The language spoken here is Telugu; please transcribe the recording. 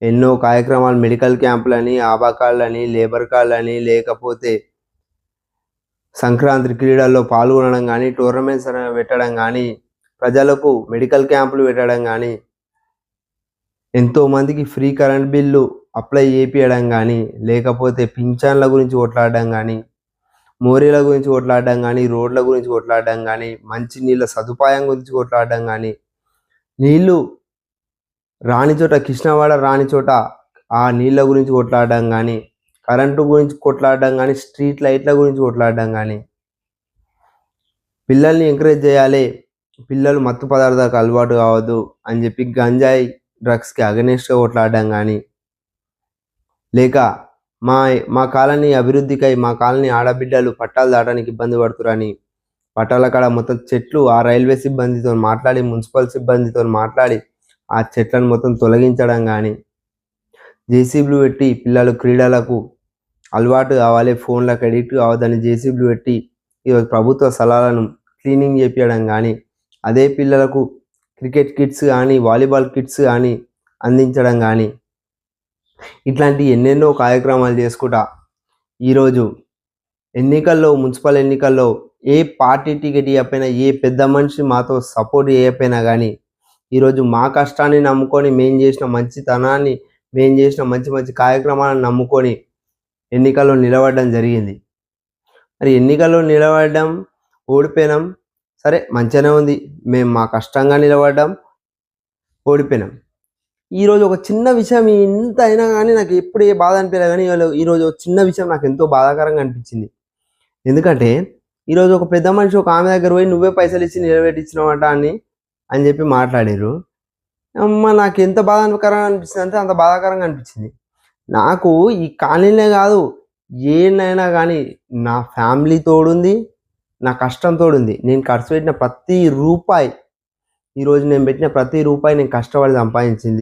ఎన్నో కార్యక్రమాలు మెడికల్ క్యాంపులని, ఆబకాలని, లేబర్ కార్డులని, లేకపోతే సంక్రాంతి క్రీడల్లో పాల్గొనడం గానీ, టోర్నమెంట్స్ పెట్టడం గానీ, ప్రజలకు మెడికల్ క్యాంపులు పెట్టడం గానీ, ఎంతోమందికి ఫ్రీ కరెంట్ బిల్లు అప్లై చేపియడం గానీ, లేకపోతే పింఛన్ల గురించి కొట్లాడడం గానీ, మోరీల గురించి కొట్లాడడం గానీ, రోడ్ల గురించి కొట్లాడడం గానీ, మంచి నీళ్ళ సదుపాయం గురించి కొట్లాడడం గానీ, నీళ్ళు రాని చోట కృష్ణవాడ రాని చోట ఆ నీళ్ళ గురించి కొట్లాడడం గానీ, కరెంటు గురించి కొట్లాడడం గానీ, స్ట్రీట్ లైట్ల గురించి కొట్లాడడం గానీ, పిల్లల్ని ఎంకరేజ్ చేయాలి, పిల్లలు మత్తు పదార్థాలకు అలవాటు కావద్దు అని చెప్పి గంజాయి డ్రగ్స్కి అగనెస్ట్గా కొట్లాడడం కానీ, లేక మా మా కాలనీ అభివృద్ధికై మా కాలనీ ఆడబిడ్డలు పట్టాలు దాటానికి ఇబ్బంది పడుతురని పట్టాల కాడ మొత్తం చెట్లు ఆ రైల్వే సిబ్బందితో మాట్లాడి, మున్సిపల్ సిబ్బందితో మాట్లాడి ఆ చెట్లను మొత్తం తొలగించడం కానీ, జేసీబీలు పెట్టి పిల్లలు క్రీడలకు అలవాటు కావాలి, ఫోన్లకు అడిక్ట్ కావద్దని జేసీబీలు పెట్టి ఈరోజు ప్రభుత్వ స్థలాలను క్లీనింగ్ చేపించడం కానీ, అదే పిల్లలకు క్రికెట్ కిట్స్ కానీ, వాలీబాల్ కిట్స్ కానీ అందించడం కానీ, ఇట్లాంటి ఎన్నెన్నో కార్యక్రమాలు చేసుకుంటా ఈరోజు ఎన్నికల్లో, మున్సిపల్ ఎన్నికల్లో ఏ పార్టీ టికెట్ ఇవ్వకపోయినా, ఏ పెద్ద మనిషి మాతో సపోర్ట్ చేయకపోయినా కానీ, ఈరోజు మా కష్టాన్ని నమ్ముకొని, మేము చేసిన మంచితనాన్ని, మేము చేసిన మంచి మంచి కార్యక్రమాలను నమ్ముకొని ఎన్నికల్లో నిలబడడం జరిగింది. మరి ఎన్నికల్లో నిలబడడం, ఓడిపోయినాం, సరే మంచిగానే ఉంది, మేము మా కష్టంగా నిలబడ్డాం, ఓడిపోయినాం. ఈరోజు ఒక చిన్న విషయం ఇంత అయినా కానీ నాకు ఎప్పుడు ఏ బాధ అనిపించలేదు, కానీ ఈరోజు ఒక చిన్న విషయం నాకు ఎంతో బాధాకరంగా అనిపించింది. ఎందుకంటే ఈరోజు ఒక పెద్ద మనిషి ఒక ఆమె దగ్గర పోయి నువ్వే పైసలు ఇచ్చి నిలబెట్టించినవాట అని చెప్పి మాట్లాడారు. అమ్మ నాకు ఎంత బాధాకరంగా అనిపిస్తుంది అంటే అంత బాధాకరంగా అనిపించింది. నాకు ఈ కాలనీలే కాదు, ఏనైనా కానీ నా ఫ్యామిలీ తోడుంది, నా కష్టం తోడుంది. నేను ఖర్చు పెట్టిన ప్రతి రూపాయి, ఈరోజు నేను పెట్టిన ప్రతి రూపాయి నేను కష్టపడి సంపాదించింది.